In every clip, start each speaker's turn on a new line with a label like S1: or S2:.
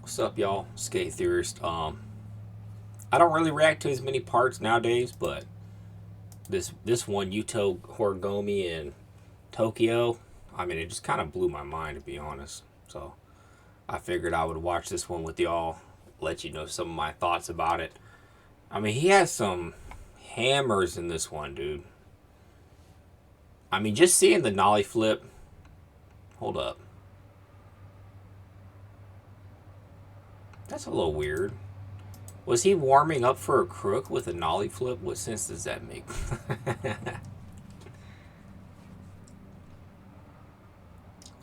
S1: What's up, y'all? Skate theorist. I don't really react to as many parts nowadays, but this one, Yuto Horigome in Tokyo, I mean, it just kind of blew my mind, to be honest. So I figured I would watch this one with y'all, let you know some of my thoughts about it. I mean, he has some hammers in this one, dude. I mean, just seeing the nollie flip. Hold up, that's a little weird. Was he warming up for a crook with a nollie flip? What sense does that make?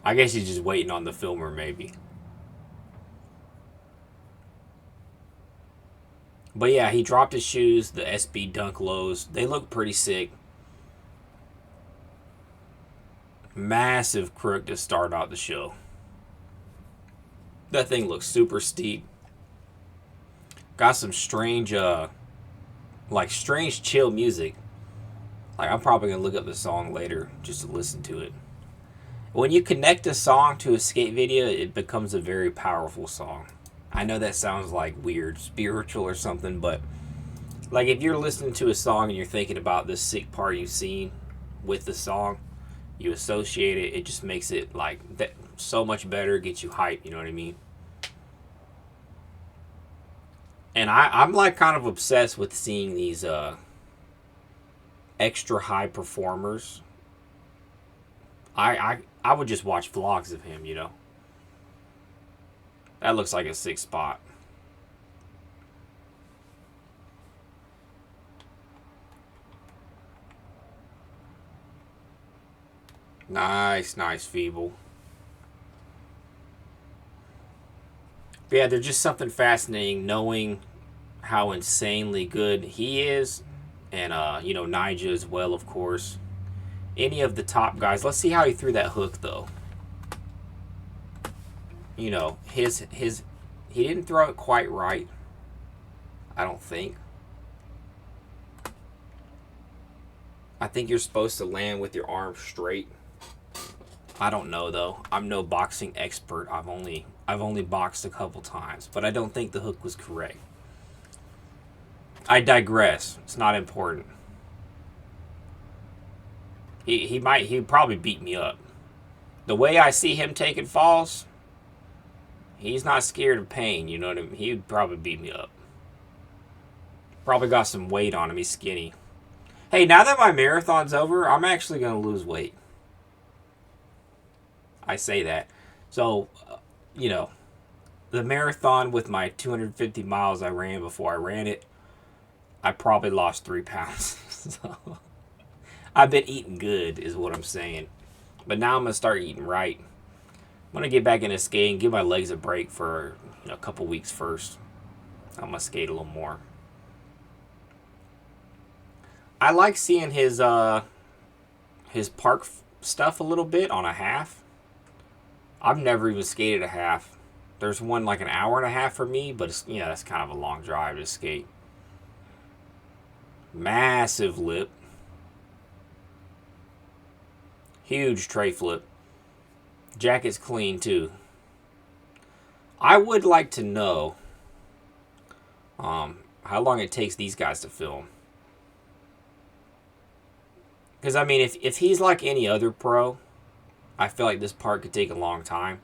S1: I guess he's just waiting on the filmer, maybe. But yeah, he dropped his shoes, the SB Dunk Lows. They look pretty sick. Massive crook to start out the show. That thing looks super steep. Got some strange, strange chill music. Like, I'm probably gonna look up the song later just to listen to it. When you connect a song to a skate video, it becomes a very powerful song. I know that sounds like weird, spiritual or something, but like if you're listening to a song and you're thinking about this sick part you've seen with the song, you associate it. It just makes it like that so much better. Gets you hype. You know what I mean? And I'm like kind of obsessed with seeing these extra high performers. I would just watch vlogs of him. You know, that looks like a sick spot. Nice, nice, feeble. But yeah, there's just something fascinating knowing how insanely good he is, and Nyjah as well, of course. Any of the top guys. Let's see how he threw that hook though. His he didn't throw it quite right. I don't think. I think you're supposed to land with your arms straight. I don't know though. I'm no boxing expert. I've only boxed a couple times, but I don't think the hook was correct. I digress. It's not important. He'd probably beat me up. The way I see him taking falls, he's not scared of pain. You know what I mean? He'd probably beat me up. Probably got some weight on him. He's skinny. Hey, now that my marathon's over, I'm actually gonna lose weight. I say that. So, you know, the marathon with my 250 miles I ran before I ran it, I probably lost 3 pounds. So I've been eating good, is what I'm saying. But now I'm gonna start eating right. I'm gonna get back into skating, give my legs a break for a couple weeks first. I'm gonna skate a little more. I like seeing his park stuff a little bit on a half. I've never even skated a half. There's one like an hour and a half for me, but that's kind of a long drive to skate. Massive lip, huge tray flip. Jacket's clean too. I would like to know how long it takes these guys to film. Because I mean, if he's like any other pro, I feel like this part could take a long time.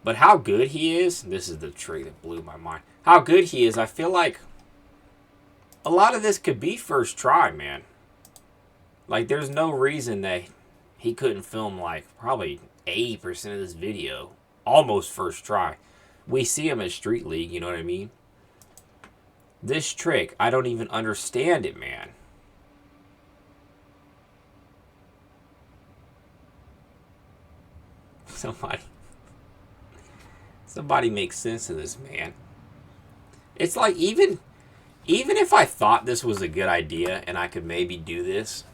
S1: But how good he is, this is the trick that blew my mind. How good he is, I feel like a lot of this could be first try, man. Like, there's no reason that he couldn't film like probably 80% of this video almost first try. We see him at Street League, you know what I mean? This trick, I don't even understand it, man. Somebody Somebody make sense of this, man. It's like even if I thought this was a good idea and I could maybe do this,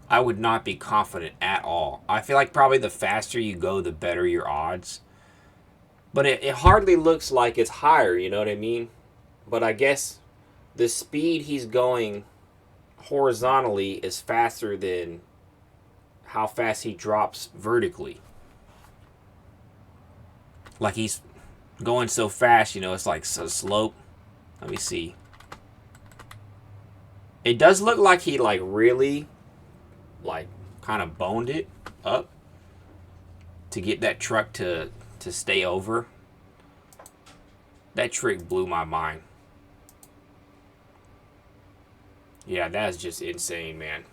S1: I would not be confident at all. I feel like probably the faster you go, the better your odds. But it hardly looks like it's higher, you know what I mean? But I guess the speed he's going horizontally is faster than how fast he drops vertically. Like going so fast, you know, it's like so slope. Let me see. It does look like he like really like kind of boned it up to get that truck to stay over. That trick blew my mind. Yeah, that's just insane, man.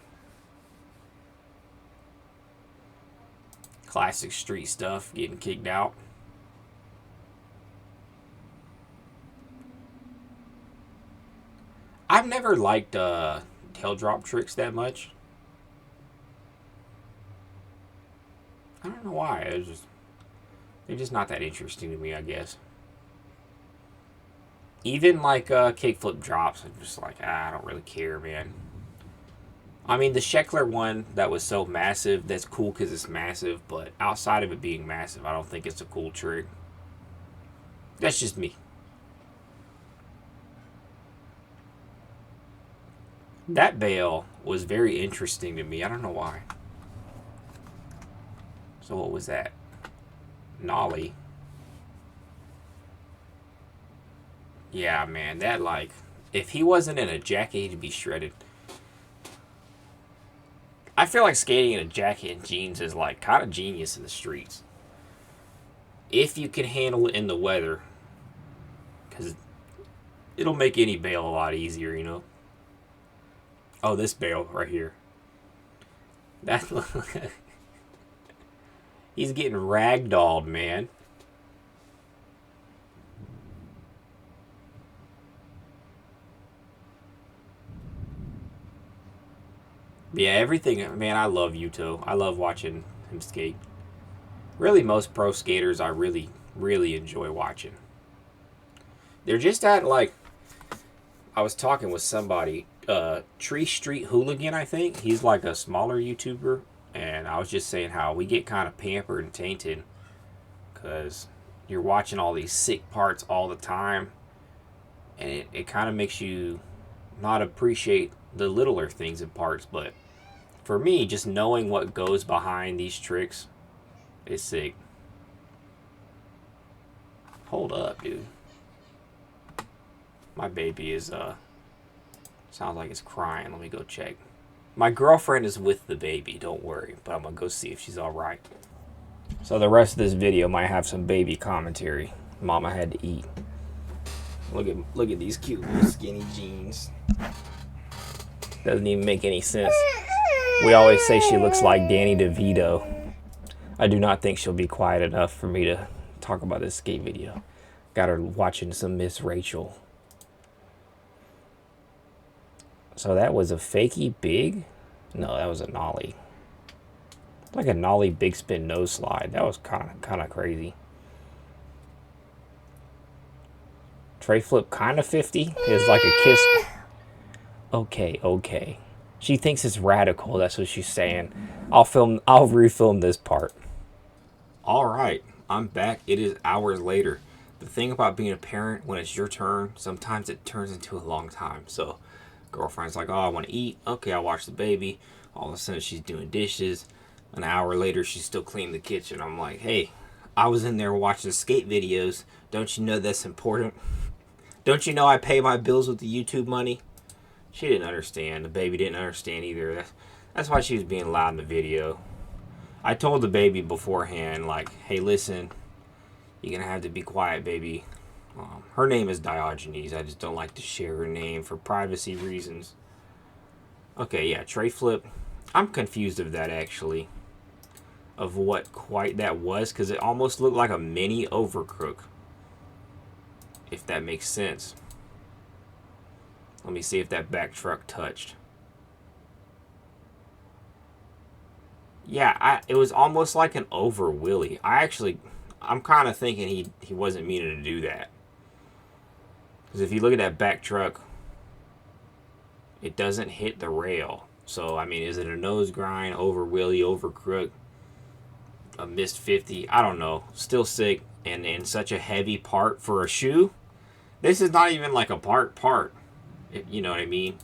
S1: Classic street stuff, getting kicked out. I've never liked tail drop tricks that much. I don't know why. They're just not that interesting to me, I guess. Even like kickflip drops, I'm just like, I don't really care, man. I mean, the Sheckler one that was so massive, that's cool because it's massive, but outside of it being massive, I don't think it's a cool trick. That's just me. That bail was very interesting to me. I don't know why. So what was that? Gnarly. Yeah, man, that like, if he wasn't in a jacket, he'd be shredded. I feel like skating in a jacket and jeans is like kind of genius in the streets. If you can handle it in the weather, because it'll make any bail a lot easier, you know. Oh, this bail right here. That he's getting ragdolled, man. Yeah, everything, man, I love Yuto. I love watching him skate. Really, most pro skaters I really, really enjoy watching. They're just at, like, I was talking with somebody, Tree Street Hooligan, I think. He's like a smaller YouTuber. And I was just saying how we get kind of pampered and tainted because you're watching all these sick parts all the time. And it kind of makes you not appreciate the littler things in parts, but for me, just knowing what goes behind these tricks is sick. Hold up, dude. My baby is, sounds like it's crying. Let me go check. My girlfriend is with the baby, don't worry, but I'm gonna go see if she's alright. So the rest of this video might have some baby commentary. Mama had to eat. Look at these cute little skinny jeans. Doesn't even make any sense. We always say she looks like Danny DeVito. I do not think she'll be quiet enough for me to talk about this skate video. Got her watching some Miss Rachel. So that was a fakie big? No, that was a nollie. Like a nollie big spin nose slide. That was kind of crazy. Tray flip kind of 50 is like a kiss. Okay. She thinks it's radical. That's what she's saying. I'll refilm this part. All right, I'm back. It is hours later. The thing about being a parent, when it's your turn, sometimes it turns into a long time. So girlfriend's like, oh, I want to eat. Okay, I'll watch the baby. All of a sudden she's doing dishes. An hour later, she's still cleaning the kitchen. I'm like, hey, I was in there watching skate videos. Don't you know that's important? Don't you know I pay my bills with the YouTube money? She didn't understand. The baby didn't understand either. That's why she was being loud in the video. I told the baby beforehand, like, hey, listen, you're going to have to be quiet, baby. Her name is Diogenes. I just don't like to share her name for privacy reasons. Okay, yeah, tray flip. I'm confused of that, actually. Of what quite that was, because it almost looked like a mini overcrook. If that makes sense. Let me see if that back truck touched. Yeah, it was almost like an over wheelie. I'm kind of thinking he wasn't meaning to do that. Because if you look at that back truck, it doesn't hit the rail. So, I mean, is it a nose grind, over wheelie, over crook, a missed 50? I don't know. Still sick, and such a heavy part for a shoe. This is not even like a part. You know what I mean?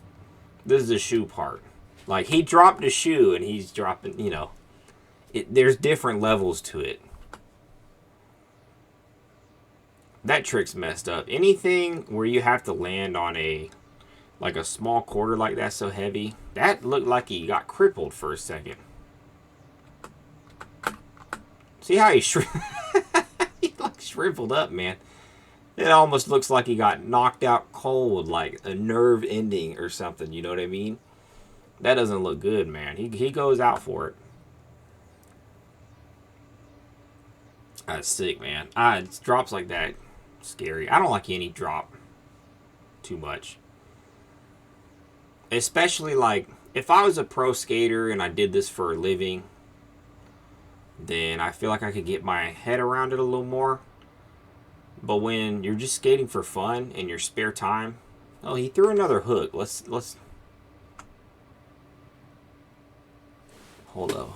S1: This is a shoe part. Like, he dropped a shoe, and he's dropping, you know. There's different levels to it. That trick's messed up. Anything where you have to land on like a small quarter like that so heavy, that looked like he got crippled for a second. See how he he like shriveled up, man. It almost looks like he got knocked out cold, like a nerve ending or something. You know what I mean? That doesn't look good, man. He goes out for it. That's sick, man. Drops like that, scary. I don't like any drop too much. Especially like if I was a pro skater and I did this for a living, then I feel like I could get my head around it a little more. But when you're just skating for fun in your spare time, oh, he threw another hook. Let's hold up.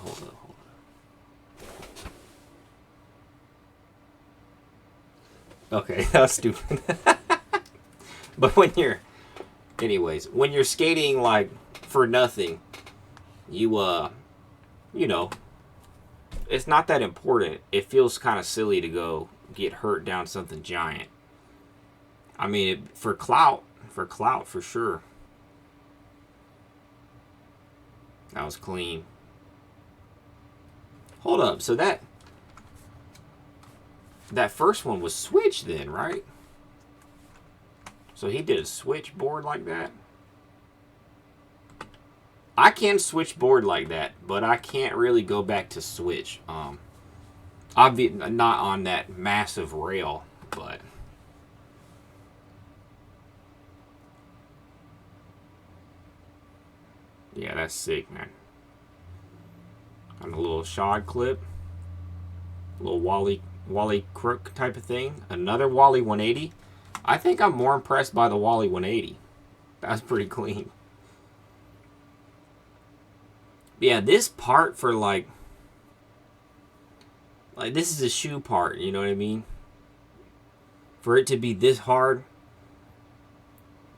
S1: Okay, that was stupid. But when you're skating like for nothing, you know, it's not that important. It feels kind of silly to go get hurt down something giant. I mean, for clout for sure. That was clean. Hold up, so that first one was switch then, right? So he did a switchboard like that. I can switchboard like that, but I can't really go back to switch. I'll be not on that massive rail, but yeah, that's sick, man. On a little shod clip, a little Wally crook type of thing. Another Wally 180. I think I'm more impressed by the Wally 180. That's pretty clean. Yeah, this part for like this is a shoe part, you know what I mean? For it to be this hard,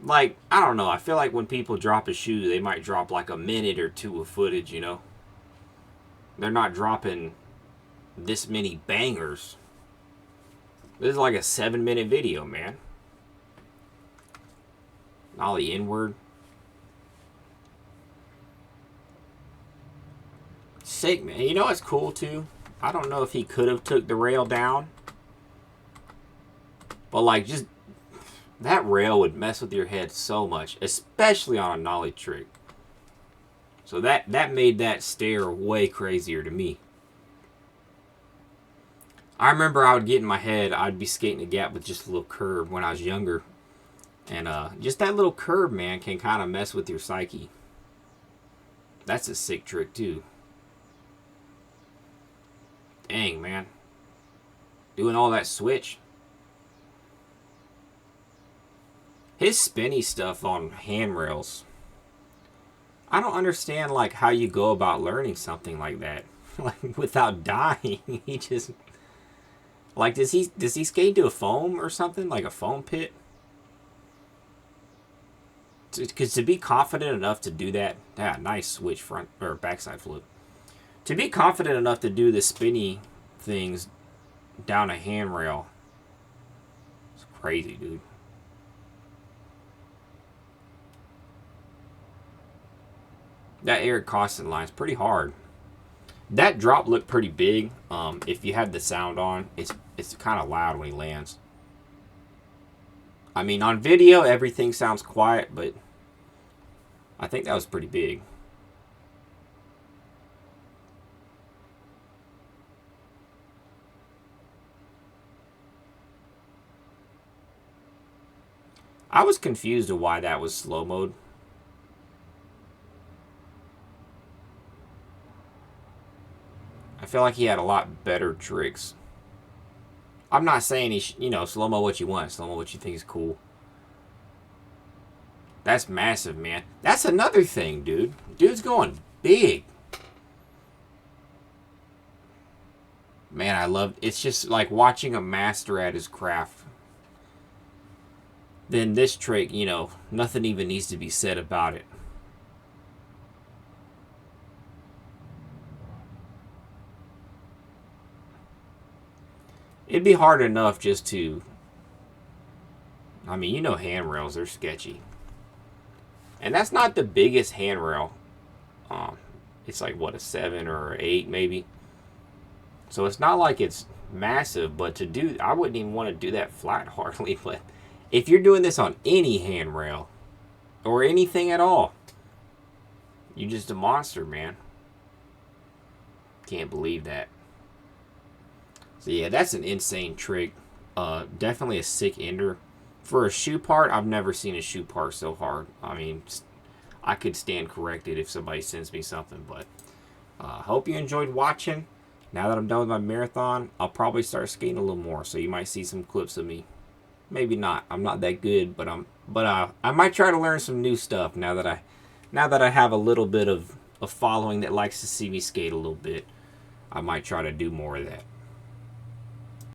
S1: like, I don't know, I feel like when people drop a shoe, they might drop like a minute or two of footage, you know? They're not dropping this many bangers. This is like a 7-minute video, man. Ollie inward. Sick, man. You know what's cool, too? I don't know if he could have took the rail down. But, like, just that rail would mess with your head so much. Especially on a gnarly trick. So that made that stare way crazier to me. I remember I would get in my head, I'd be skating a gap with just a little curb when I was younger. And just that little curb, man, can kind of mess with your psyche. That's a sick trick, too. Dang, man. Doing all that switch. His spinny stuff on handrails. I don't understand, like, how you go about learning something like that. Like, without dying. He just... Like, does he skate to a foam or something? Like a foam pit? Because to be confident enough to do that... Yeah, nice switch front... Or backside flip. To be confident enough to do the spinny things down a handrail. It's crazy, dude. That Eric Costin line is pretty hard. That drop looked pretty big. If you had the sound on, it's kind of loud when he lands. I mean, on video, everything sounds quiet, but I think that was pretty big. I was confused of why that was slow mode. I feel like he had a lot better tricks. I'm not saying he, slow-mo what you want, slow-mo what you think is cool. That's massive, man. That's another thing, dude. Dude's going big. Man, I love... It's just like watching a master at his craft. Then this trick, nothing even needs to be said about it. It'd be hard enough just to I mean, you know handrails, they're sketchy. And that's not the biggest handrail. It's like, what, a 7 or 8 maybe? So it's not like it's massive, but to do, I wouldn't even want to do that flat hardly. But if you're doing this on any handrail or anything at all, you're just a monster, man. Can't believe that. So yeah, that's an insane trick. Definitely a sick ender. For a shoe part, I've never seen a shoe part so hard. I mean, I could stand corrected if somebody sends me something. But hope you enjoyed watching. Now that I'm done with my marathon, I'll probably start skating a little more. So you might see some clips of me. Maybe not. I'm not that good, but I might try to learn some new stuff now that I have a little bit of a following that likes to see me skate a little bit. I might try to do more of that.